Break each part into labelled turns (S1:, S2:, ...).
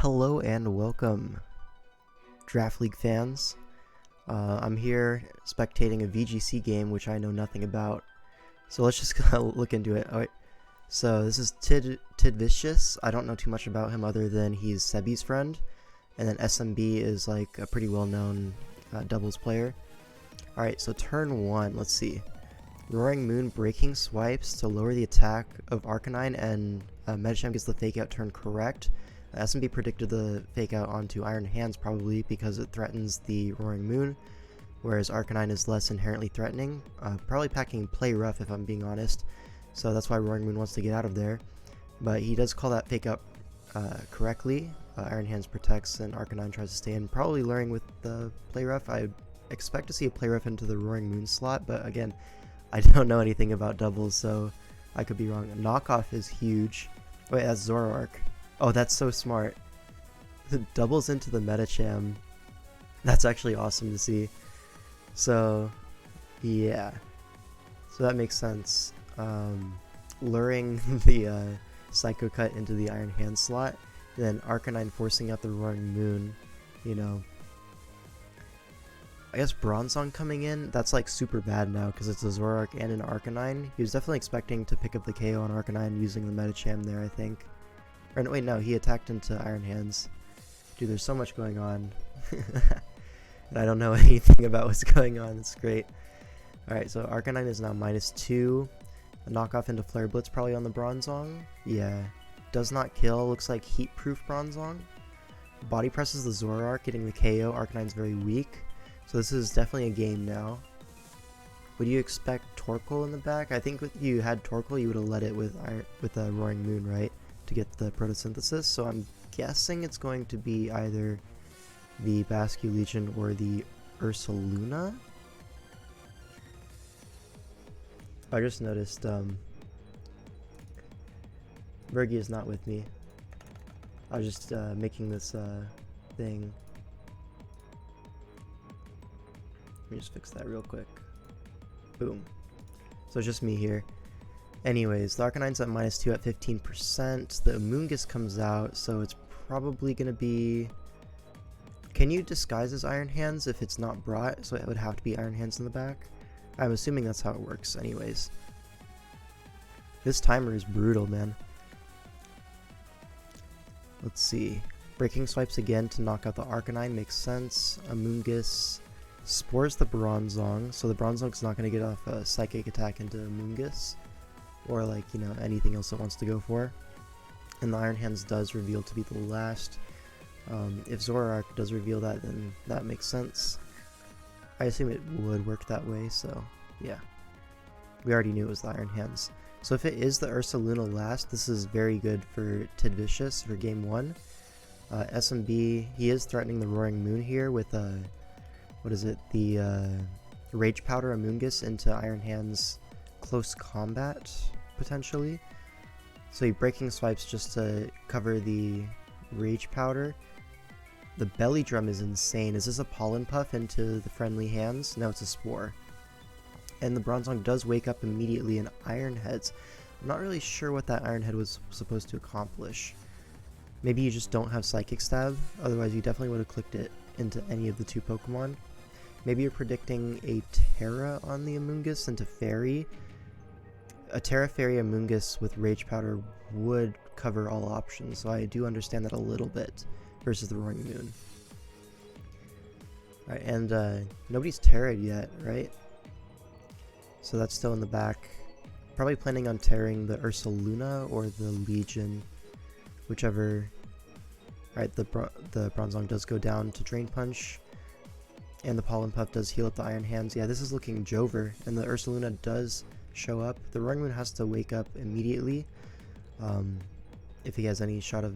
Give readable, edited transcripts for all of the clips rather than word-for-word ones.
S1: Hello and welcome, Draft League fans. I'm here spectating a VGC game which I know nothing about, so let's just look into it. Alright, so this is Tiddvicious. I don't know too much about him other than he's Sebi's friend, and then SMB is like a pretty well-known doubles player. Alright, so turn 1, let's see. Roaring Moon breaking swipes to lower the attack of Arcanine, and Medicham gets the fake out turn correct. SMB predicted the fake out onto Iron Hands probably because it threatens the Roaring Moon, whereas Arcanine is less inherently threatening, probably packing Play Rough if I'm being honest, so that's why Roaring Moon wants to get out of there. But he does call that fake out correctly. Iron Hands protects and Arcanine tries to stay in, probably luring with the Play Rough. I expect to see a Play Rough into the Roaring Moon slot, but again, I don't know anything about doubles, so I could be wrong. Knockoff is huge. Wait, that's Zoroark. Oh, that's so smart. It doubles into the Medicham. That's actually awesome to see. So, yeah. So that makes sense. Luring the Psycho Cut into the Iron Hand slot, then Arcanine forcing out the Roaring Moon, you know. I guess Bronzong coming in, that's like super bad now because it's a Zoroark and an Arcanine. He was definitely expecting to pick up the KO on Arcanine using the Medicham there, I think. Or no, wait, no, he attacked into Iron Hands. Dude, there's so much going on. And I don't know anything about what's going on. It's great. Alright, so Arcanine is now -2. A knockoff into Flare Blitz probably on the Bronzong. Yeah. Does not kill. Looks like Heat-proof Bronzong. Body presses the Zoroark, getting the KO. Arcanine's very weak. So this is definitely a game now. Would you expect Torkoal in the back? I think if you had Torkoal, you would have led it with a Roaring Moon, right? To get the photosynthesis, so I'm guessing it's going to be either the Basculegion or the Ursaluna. I just noticed Bergie is not with me. I was just making this thing. Let me just fix that real quick. Boom. So it's just me here. Anyways, the Arcanine's at -2 at 15%. The Amoonguss comes out, so it's probably going to be... Can you disguise as Iron Hands if it's not brought? So it would have to be Iron Hands in the back? I'm assuming that's how it works anyways. This timer is brutal, man. Let's see. Breaking swipes again to knock out the Arcanine makes sense. Amoonguss spores the Bronzong, so the Bronzong's not going to get off a Psychic attack into Amoonguss. Or like, you know, anything else it wants to go for. And the Iron Hands does reveal to be the last. If Zoroark does reveal that, then that makes sense. I assume it would work that way, so yeah. We already knew it was the Iron Hands. So if it is the Ursaluna last, this is very good for Tiddvicious for game 1. SMB, he is threatening the Roaring Moon here with what is it? The Rage Powder Amoonguss into Iron Hands close combat, potentially. So he breaking swipes just to cover the Rage Powder. The Belly Drum is insane. Is this a Pollen Puff into the friendly hands? No, it's a Spore. And the Bronzong does wake up immediately in Iron Heads. I'm not really sure what that Iron Head was supposed to accomplish. Maybe you just don't have Psychic Stab, otherwise you definitely would have clicked it into any of the two Pokemon. Maybe you're predicting a Terra on the Amoonguss into Fairy. A Terra Fairy Amoonguss with Rage Powder would cover all options, so I do understand that a little bit versus the Roaring Moon. Alright, and nobody's Terra'd yet, right? So that's still in the back. Probably planning on tearing the Ursaluna or the Legion, whichever. Alright, the Bronzong does go down to Drain Punch, and the Pollen Puff does heal up the Iron Hands. Yeah, this is looking Jover, and the Ursaluna does show up. The Roaring Moon has to wake up immediately if he has any shot of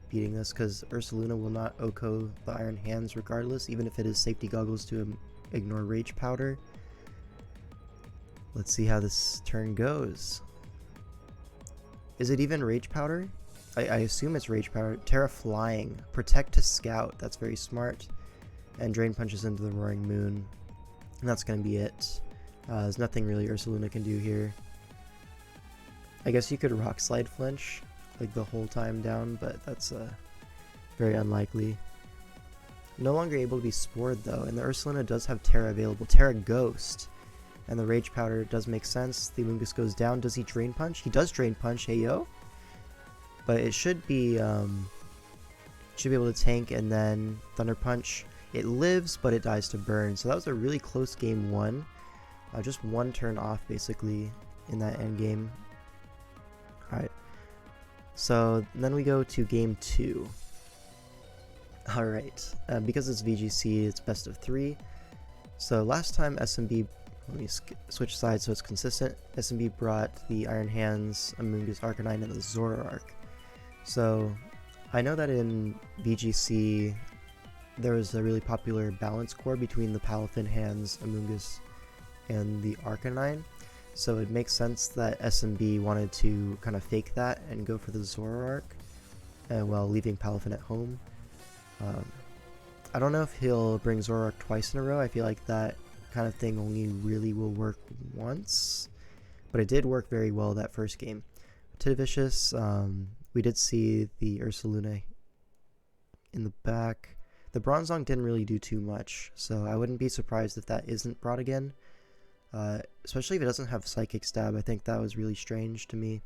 S1: beating this, because Ursaluna will not OHKO the Iron Hands regardless, even if it is Safety Goggles to ignore Rage Powder. Let's see how this turn goes. Is it even Rage Powder? I assume it's Rage Powder. Terra Flying. Protect to Scout. That's very smart. And Drain Punches into the Roaring Moon. And that's going to be it. There's nothing really Ursaluna can do here. I guess you could Rock Slide Flinch like the whole time down, but that's Very unlikely. No longer able to be spored though, and the Ursaluna does have Terra available. Terra Ghost. And the Rage Powder does make sense. The Amoonguss goes down. Does he Drain Punch? He does Drain Punch, hey yo. But it should be able to tank, and then Thunder Punch. It lives, but it dies to burn. So that was a really close game 1. Just one turn off basically in that end game. Alright. So then we go to game 2. Alright. Because it's VGC, it's best of 3. So last time SMB, let me switch sides so it's consistent. SMB brought the Iron Hands, Amoonguss, Arcanine, and the Zoroark. So I know that in VGC there was a really popular balance core between the Palafin Hands, Amoonguss, and the Arcanine. So it makes sense that SMB wanted to kind of fake that and go for the Zoroark while leaving Palafin at home. I don't know if he'll bring Zoroark twice in a row. I feel like that kind of thing only really will work once. But it did work very well that first game. Tiddvicious, we did see the Ursaluna in the back. The Bronzong didn't really do too much, so I wouldn't be surprised if that isn't brought again. Especially if it doesn't have Psychic Stab. I think that was really strange to me.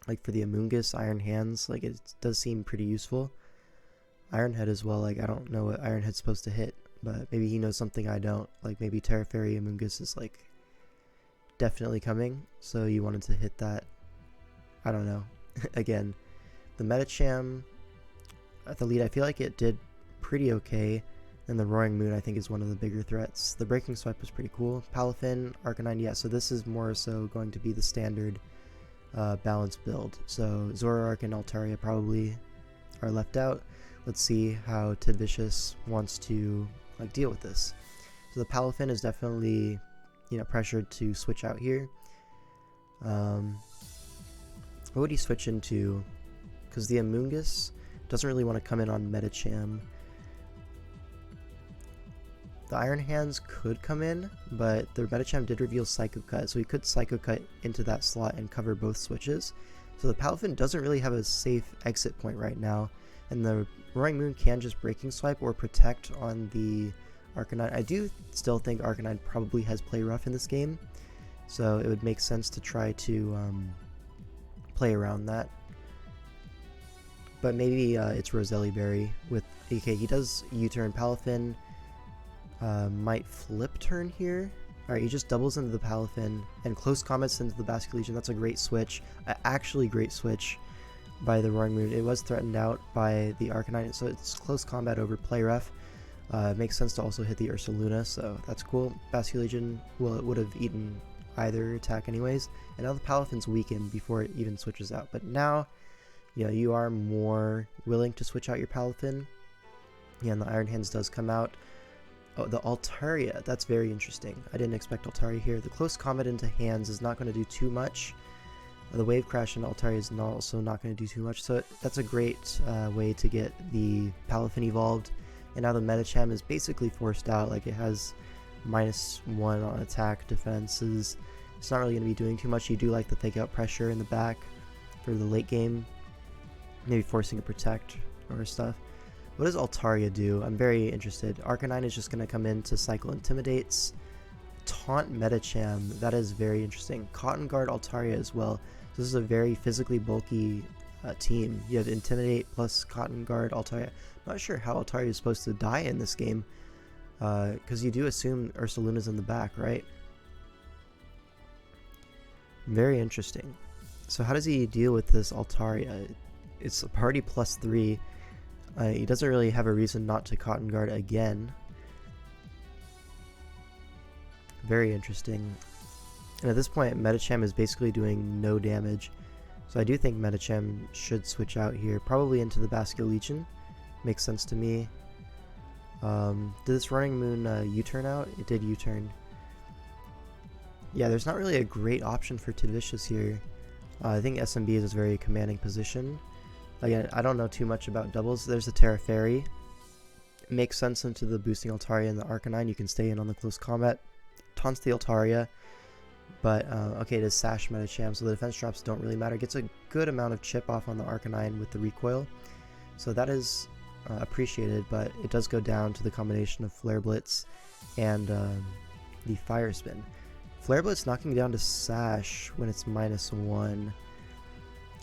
S1: Like for the Amoonguss, Iron Hands, like it does seem pretty useful. Iron Head as well, like I don't know what Iron Head's supposed to hit, but maybe he knows something I don't. Like maybe Terra Fairy Amoonguss is like definitely coming, so you wanted to hit that. I don't know. Again, the Medicham at the lead, I feel like it did pretty okay. And the Roaring Moon, I think, is one of the bigger threats. The Breaking Swipe was pretty cool. Palafin, Arcanine, yeah, so this is more so going to be the standard balance build. So Zoroark and Altaria probably are left out. Let's see how Tiddvicious wants to like deal with this. So the Palafin is definitely, you know, pressured to switch out here. What would he switch into? Because the Amoonguss doesn't really want to come in on Medicham. The Iron Hands could come in, but the Medicham did reveal Psycho Cut, so he could Psycho Cut into that slot and cover both switches. So the Palafin doesn't really have a safe exit point right now, and the Roaring Moon can just Breaking Swipe or Protect on the Arcanine. I do still think Arcanine probably has Play Rough in this game, so it would make sense to try to play around that. But maybe it's Roselli Berry with AK. He does U-turn. Palafin might flip turn here. Alright, he just doubles into the Palafin and close combats into the Basculegion. That's a great switch. Actually great switch by the Roaring Moon. It was threatened out by the Arcanine, so it's close combat over Play Rough. It makes sense to also hit the Ursaluna, so that's cool. Basculegion, well, it would have eaten either attack anyways, and now the Palafin's weakened before it even switches out. But now, you know, you are more willing to switch out your Palafin. Yeah, and the Iron Hands does come out. Oh, the Altaria, that's very interesting. I didn't expect Altaria here. The close combat into hands is not going to do too much. The Wave Crash in Altaria is also not going to do too much, so that's a great way to get the Palafin evolved. And now the Medicham is basically forced out, like it has -1 on attack defenses. It's not really going to be doing too much. You do like the fake out pressure in the back for the late game, maybe forcing a Protect or stuff. What does Altaria do? I'm very interested. Arcanine is just going to come in to cycle Intimidates. Taunt Medicham, that is very interesting. Cotton Guard Altaria as well. So this is a very physically bulky team. You have Intimidate plus Cotton Guard Altaria. I'm not sure how Altaria is supposed to die in this game, because you do assume Ursaluna's in the back, right? Very interesting. So how does he deal with this Altaria? It's a party +3. He doesn't really have a reason not to Cotton Guard again. Very interesting. And at this point, Medicham is basically doing no damage. So I do think Medicham should switch out here, probably into the Basculegion. Makes sense to me. Did this Roaring Moon U-turn out? It did U-turn. Yeah, there's not really a great option for Tiddvicious here. I think SMB is a very commanding position. Again, I don't know too much about doubles. There's a Terra Fairy. It makes sense into the boosting Altaria and the Arcanine. You can stay in on the close combat. Taunts the Altaria. But, okay, it is Sash Medicham, so the defense drops don't really matter. Gets a good amount of chip off on the Arcanine with the recoil. So that is appreciated, but it does go down to the combination of Flare Blitz and the Fire Spin. Flare Blitz knocking down to Sash when it's -1.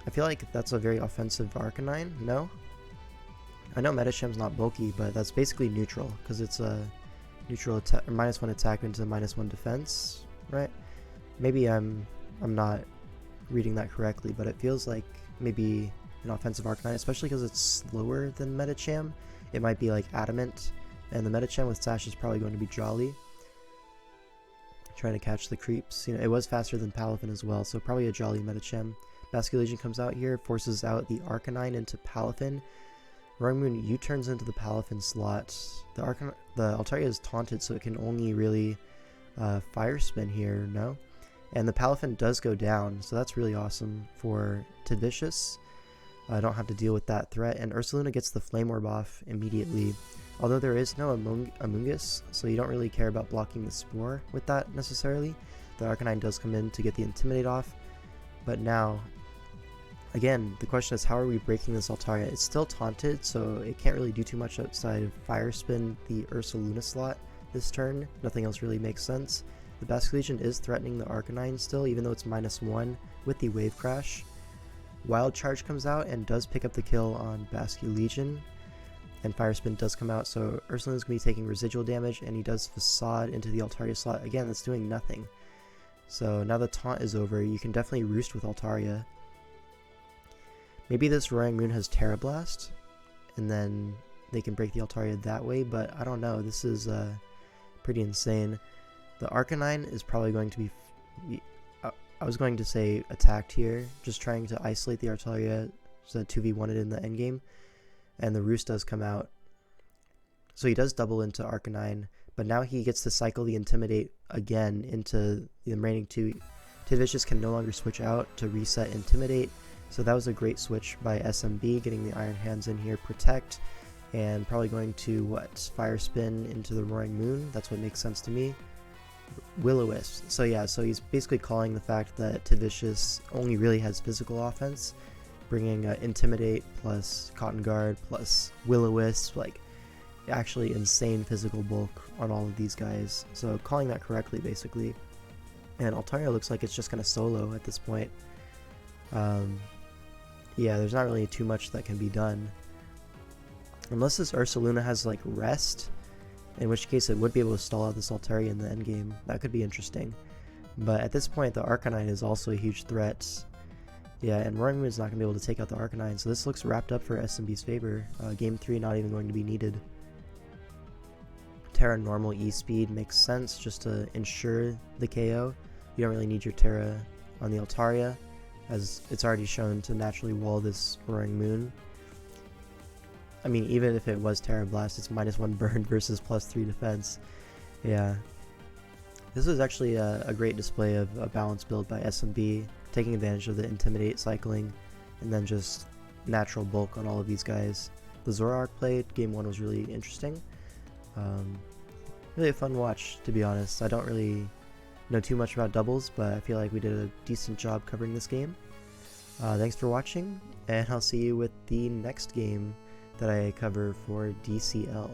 S1: I feel like that's a very offensive Arcanine, no? I know Metacham's not bulky, but that's basically neutral, because it's a neutral attack, or -1 attack into -1 defense, right? Maybe I'm not reading that correctly, but it feels like maybe an offensive Arcanine, especially because it's slower than Metacham. It might be like Adamant, and the Metacham with Sash is probably going to be Jolly, trying to catch the creeps. You know, it was faster than Palafin as well, so probably a Jolly Metacham. Basculation comes out here, forces out the Arcanine into Palafin. Roaring Moon U-turns into the Palafin slot. The Altaria is taunted, so it can only really Fire Spin here, no? And the Palafin does go down, so that's really awesome for Tiddvicious. I don't have to deal with that threat, and Ursaluna gets the Flame Orb off immediately. Although there is no Amoonguss, so you don't really care about blocking the Spore with that necessarily. The Arcanine does come in to get the Intimidate off, but now, again, the question is how are we breaking this Altaria? It's still taunted, so it can't really do too much outside of Fire Spin the Ursaluna slot this turn. Nothing else really makes sense. The Basculation is threatening the Arcanine still, even though it's -1 with the Wave Crash. Wild Charge comes out and does pick up the kill on Basculation, and Fire Spin does come out, so Ursaluna's going to be taking residual damage, and he does Facade into the Altaria slot. Again, that's doing nothing. So now the taunt is over, you can definitely roost with Altaria. Maybe this Roaring Moon has Terra Blast, and then they can break the Altaria that way, but I don't know, this is pretty insane. The Arcanine is probably going to be, I was going to say attacked here, just trying to isolate the Altaria so that 2v1 it in the endgame, and the Roost does come out. So he does double into Arcanine, but now he gets to cycle the Intimidate again into the remaining two. Tiddvicious can no longer switch out to reset Intimidate, so that was a great switch by SMB, getting the Iron Hands in here, Protect, and probably going to, Fire Spin into the Roaring Moon. That's what makes sense to me. Will-O-Wisp. So yeah, so he's basically calling the fact that Tiddvicious only really has physical offense, bringing Intimidate plus Cotton Guard plus Will-O-Wisp, like actually insane physical bulk on all of these guys. So calling that correctly basically. And Altaria looks like it's just kind of solo at this point. Yeah, there's not really too much that can be done. Unless this Ursaluna has like Rest, in which case it would be able to stall out this Altaria in the endgame. That could be interesting. But at this point, the Arcanine is also a huge threat. Yeah, and Roaring Moon is not going to be able to take out the Arcanine, so this looks wrapped up for SMB's favor. Game 3 not even going to be needed. Terra normal E-Speed makes sense just to ensure the KO. You don't really need your Terra on the Altaria, as it's already shown to naturally wall this Roaring Moon. I mean, even if it was Terra Blast, it's -1 burn versus +3 defense. Yeah. This was actually a great display of a balanced build by SMB, taking advantage of the Intimidate cycling, and then just natural bulk on all of these guys. The Zoroark played, game 1 was really interesting. Really a fun watch, to be honest. I don't really know too much about doubles, but I feel like we did a decent job covering this game. Thanks for watching, and I'll see you with the next game that I cover for DCL.